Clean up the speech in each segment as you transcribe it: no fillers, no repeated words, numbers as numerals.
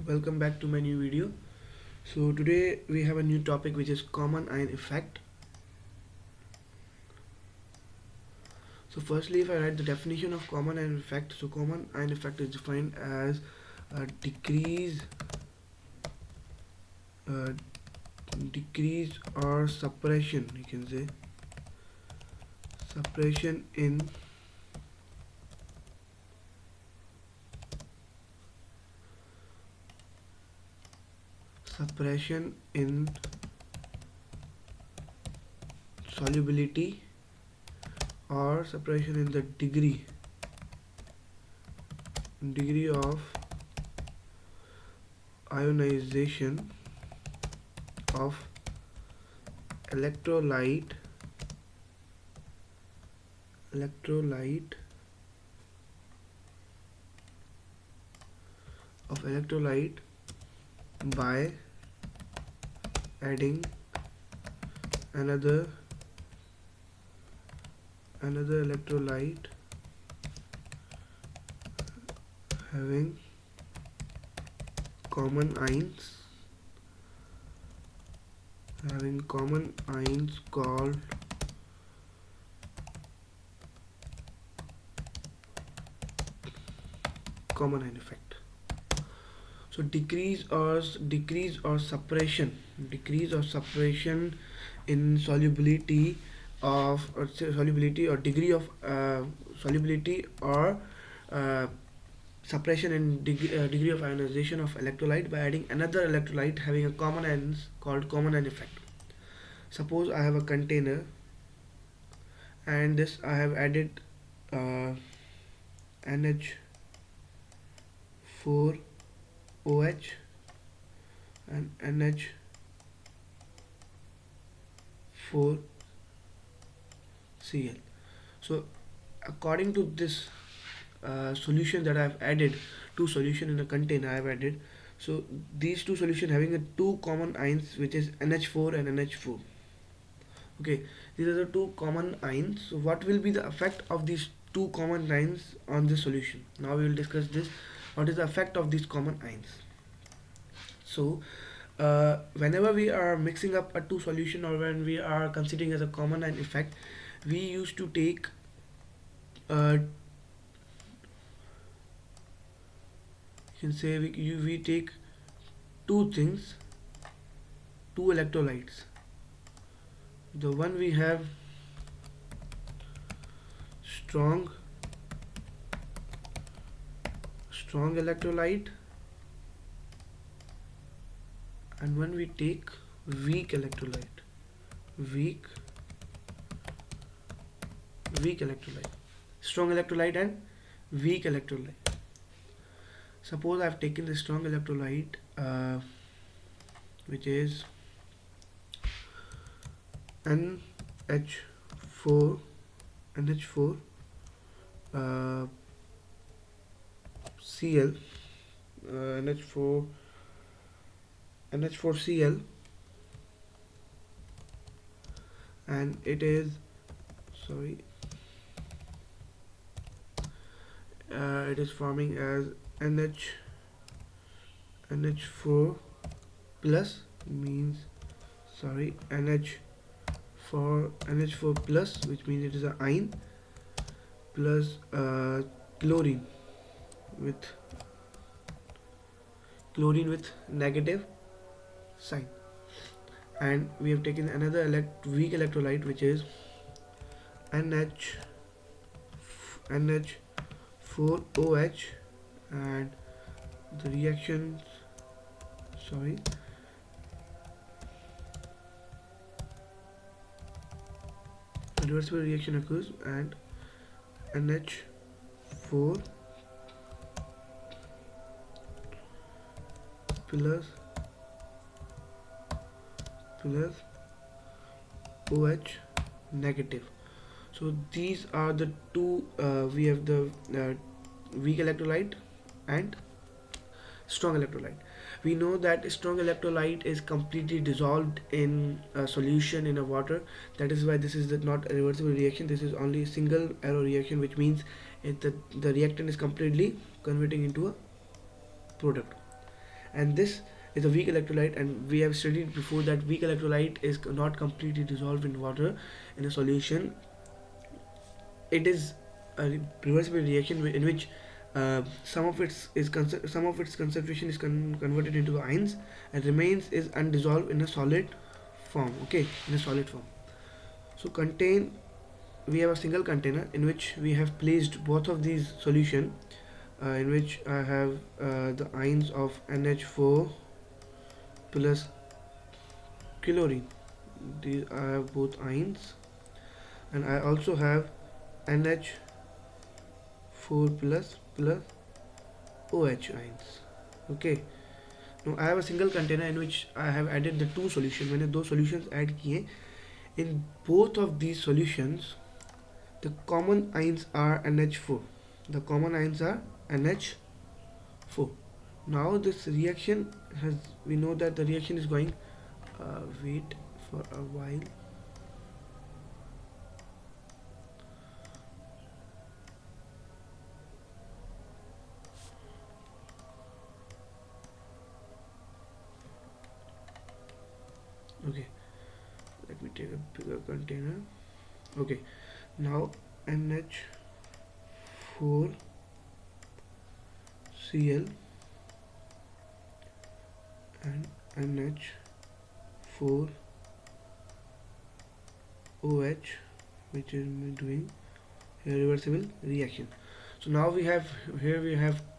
welcome back to my new video. So today we have a new topic which is common ion effect. So firstly, if I write the definition of common ion effect, so common ion effect is defined as a uh, decrease or suppression, you can say suppression in solubility or suppression in the degree of ionization of electrolyte by adding another electrolyte having common ions called common ion effect. So decrease or suppression in solubility of solubility or degree of solubility or uh, suppression in degree of ionization of electrolyte by adding another electrolyte having a common ions called common ion effect. Suppose I have a container and this I have added NH4OH and NH4Cl. So according to this solution that I have added, two solution in a container I have added, so these two solution having a two common ions which is NH4 and NH4. Okay, these are the two common ions. So what will be the effect of these two common ions on this solution? Now we will discuss this. What is the effect of these common ions? So whenever we are mixing up a two solution or when we are considering as a common ion effect, we used to take you can say we take two things, two electrolytes. The one we have strong electrolyte and when we take weak electrolyte, strong electrolyte and weak electrolyte. Suppose I've taken the strong electrolyte which is NH4 Cl NH4Cl, and it is it is forming as NH4 plus means NH4 plus, which means it is an ion plus chlorine with negative sign, and we have taken another weak electrolyte which is NH4OH, and the reaction reversible reaction occurs and NH4 plus OH negative. So these are the two we have the weak electrolyte and strong electrolyte. We know that strong electrolyte is completely dissolved in a solution in a water. That is why this is not a reversible reaction. This is only a single arrow reaction, which means the reactant is completely converting into a product. and this is a weak electrolyte, and we have studied before that weak electrolyte is not completely dissolved in water in a solution. It is a reversible reaction in which some of its concentration is converted into the ions and remains is undissolved in a solid form. Okay, in a solid form. So contain we have a single container in which we have placed both of these solution, in which I have the ions of NH4 plus chlorine. These I have both ions, and I also have NH4 plus OH ions. Okay. Now I have a single container in which I have added the two solutions. मैंने दो solutions add किए. In both of these solutions, the common ions are NH4. The common ions are NH4. Now this reaction has, we know that the reaction is going, wait for a while. Okay, let me take a bigger container. Okay, now NH4 Cl and NH4 OH, which is doing a reversible reaction. So now we have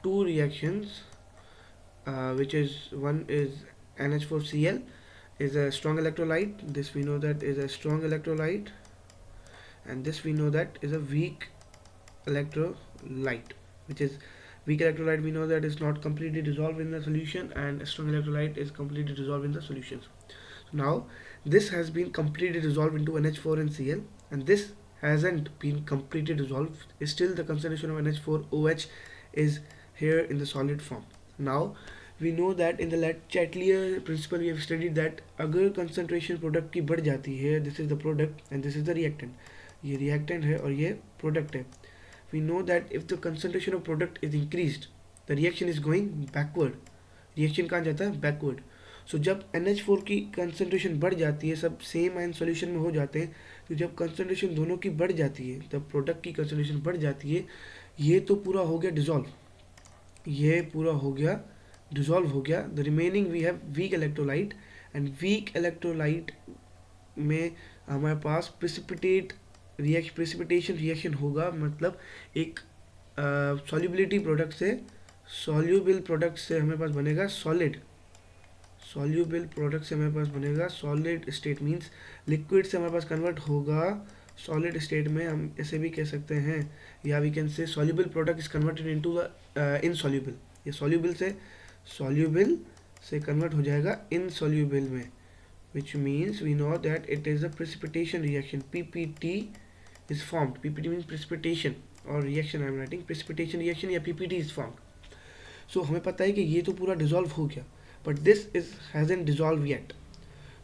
two reactions, which is one is NH4Cl is a strong electrolyte. This we know that is a strong electrolyte, and this we know that is a weak electrolyte, which is weak electrolyte we know that is not completely dissolved in the solution, and a strong electrolyte is completely dissolved in the solutions. So now this has been completely dissolved into NH4 and Cl, and this hasn't been completely dissolved. Still the concentration of NH4OH is here in the solid form. Now we know that in the Chatelier principle we have studied that अगर concentration product की बढ़ जाती है, this is the product and this is the reactant, ये reactant है और ये product है. We know that if the concentration of product is increased, the reaction is going backward. Reaction कहाँ जाता है? Backward. So जब NH4 की concentration बढ़ जाती है, सब same ion solution में हो जाते हैं, तो जब concentration दोनों की बढ़ जाती है, तब product की concentration बढ़ जाती है, ये तो पूरा हो गया dissolve, ये पूरा हो गया dissolve हो गया. The remaining we have weak electrolyte, and weak electrolyte में हमारे पास प्रेसिपिटेशन रिएक्शन होगा, मतलब एक सॉल्युबिलिटी प्रोडक्ट से सॉल्युबल प्रोडक्ट से हमें पास बनेगा सॉलिड, सॉल्युबल प्रोडक्ट से हमारे पास बनेगा सॉलिड स्टेट, मींस लिक्विड से हमारे पास कन्वर्ट होगा सॉलिड स्टेट में. हम ऐसे भी कह सकते हैं, या we can say soluble product is converted into the insoluble. ये सॉल्युबल से कन्वर्ट हो जाएगा इनसॉल्युबल में, which means we know that it is a precipitation reaction. PPT is formed. PPT means precipitation or reaction. I am writing precipitation reaction या PPT is formed. So हमें पता है कि ये तो पूरा dissolve हो गया, but this is hasn't dissolved yet.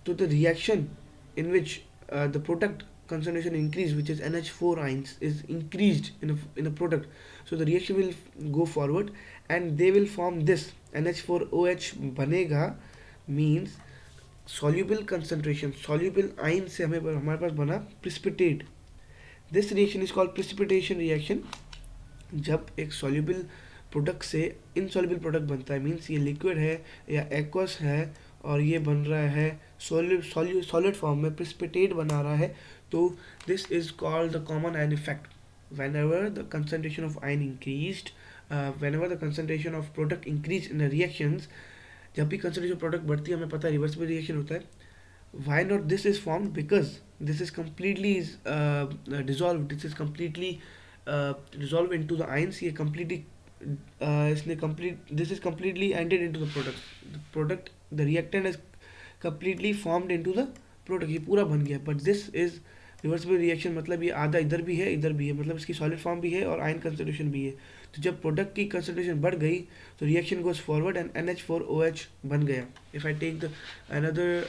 So the reaction in which the product concentration increase, which is NH4 ions, is increased in a product. So the reaction will go forward and they will form this NH4OH बनेगा, means soluble concentration, soluble ion से हमारे पास बना precipitate. This reaction is called precipitation reaction. जब एक soluble product से insoluble product बनता है, means ये liquid है या aqueous है और ये बन रहा है solid form में, precipitate बना रहा है, तो this is called the common ion effect. Whenever the concentration of ion increased, whenever the concentration of product increased in the reactions, जब भी कंसंट्रेशन प्रोडक्ट बढ़ती है, हमें पता है रिवर्सिबल रिएक्शन होता है. Why not this is formed? Because this is completely dissolved. This is completely dissolved into the ions. ये completely इसने complete, this is completely ended into the product. The product, the reactant is completely formed into the product. ये पूरा बन गया. But this is reversible reaction, मतलब ये आधा इधर भी है इधर भी है, मतलब इसकी सॉलिड फॉर्म भी है और आयन कंसंट्रेशन भी है. तो जब प्रोडक्ट की कंसंट्रेशन बढ़ गई तो reaction goes forward and NH4OH बन गया. If I take the another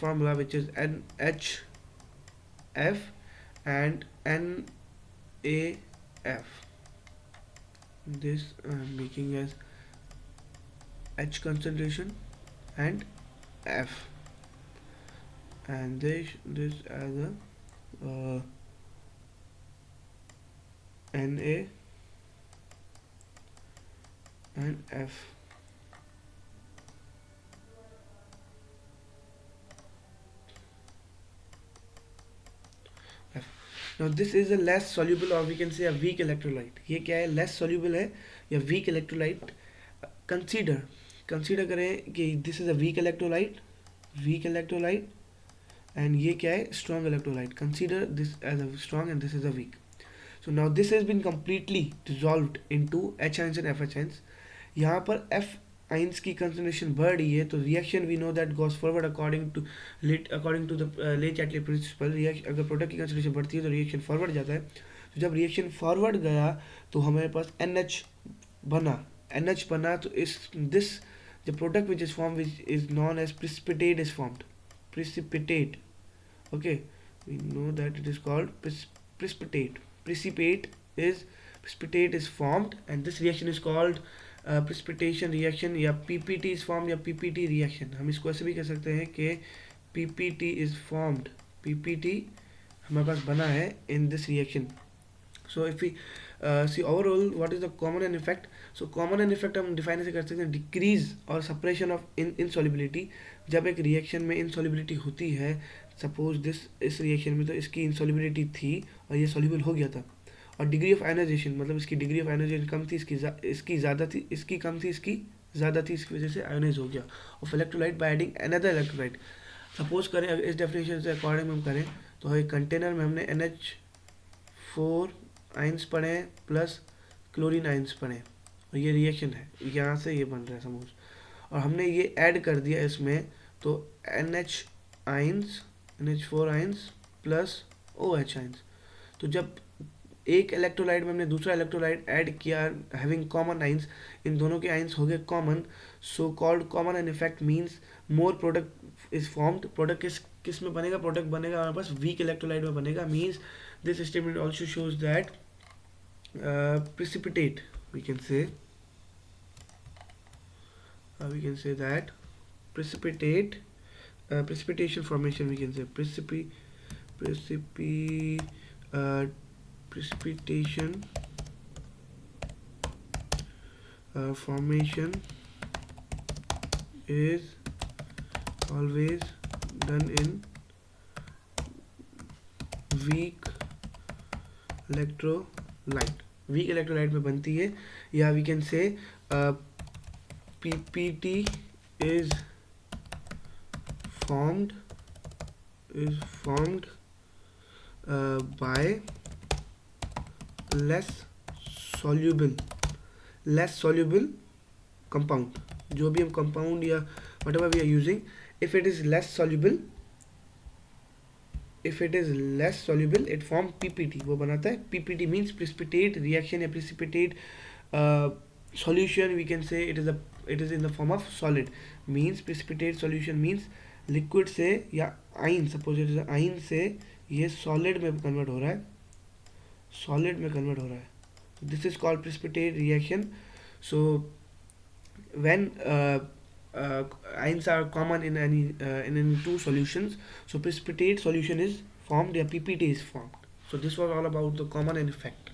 formula which is NHF and NaF, this I am making as H concentration and F, and this as a Na and F. F. Now this is a less soluble, or we can say a weak electrolyte. ये क्या है, less soluble है या weak electrolyte. Consider करें कि this is a weak electrolyte, and ये क्या है, strong electrolyte. Consider this as a strong and this is a weak. So now this has been completely dissolved into H ions and F H ions. यहाँ पर F ions की concentration बढ़ रही है, तो reaction we know that goes forward according to the Le Chatelier principle. अगर product की concentration बढ़ती है तो रिएक्शन फॉरवर्ड जाता है. तो जब रिएक्शन फॉरवर्ड गया तो हमारे पास बना बना, तो इस this the product which is formed, which is known as precipitate, is formed. Precipitate, okay, we know that it is called precipitate. Precipitate is formed, and this reaction is called precipitation reaction, या PPT is formed, या PPT reaction. हम इसको ऐसे भी कह सकते हैं कि PPT is formed. PPT हमारे पास बना है in this reaction. So if we see overall what is the common and effect. So common and effect हम डिफाइन ऐसे कर सकते हैं, डिक्रीज और सप्रेशन ऑफ इनसॉल्युबिलिटी. जब एक रिएक्शन में इनसॉल्युबिलिटी होती है, सपोज इस रिएक्शन में तो इसकी इनसॉल्युबिलिटी थी और ये सॉल्युबल हो गया था, और डिग्री ऑफ आयोनाइजेशन मतलब इसकी डिग्री ऑफ आयोनाइजेशन कम थी, इसकी ज़्यादा थी, इसकी कम थी, इसकी ज़्यादा थी, इसकी वजह से आयोनाइज हो गया of electrolyte by adding another electrolyte. Suppose करें अगर इस डेफिनेशन से अकॉर्डिंग हम करें तो एक कंटेनर में हमने NH4 आइंस पढ़े हैं प्लस क्लोरीन आइंस पढ़े हैं, और ये रिएक्शन है, यहाँ से ये बन रहा है सपोज, और हमने ये ऐड कर दिया इसमें, तो NH4 ions plus OH ions. तो जब एक इलेक्ट्रोलाइट में हमने दूसरा इलेक्ट्रोलाइट ऐड किया हैविंग कॉमन आइंस, इन दोनों के आइंस हो गए common. So called common and effect means more product is formed. Product किस में बनेगा, प्रोडक्ट बनेगा हमारे पास वीक इलेक्ट्रोलाइट में बनेगा. Means this statement also shows that precipitate, we can say that precipitation formation, we can say precipitation formation is always done in weak electrolyte में बनती है, या we can say PPT is formed by less soluble compound. जो भी हम compound या whatever we are using, if it is less soluble, it form PPT, वो बनाता है PPT. means precipitate reaction या precipitate solution, we can say it is in the form of solid. means precipitate solution means liquid से या ion, suppose it is ion से ये solid में convert हो रहा है, this is called precipitate reaction. so when ions are common in any two solutions, so precipitate solution is formed, या PPT is formed. So this was all about the common and effect.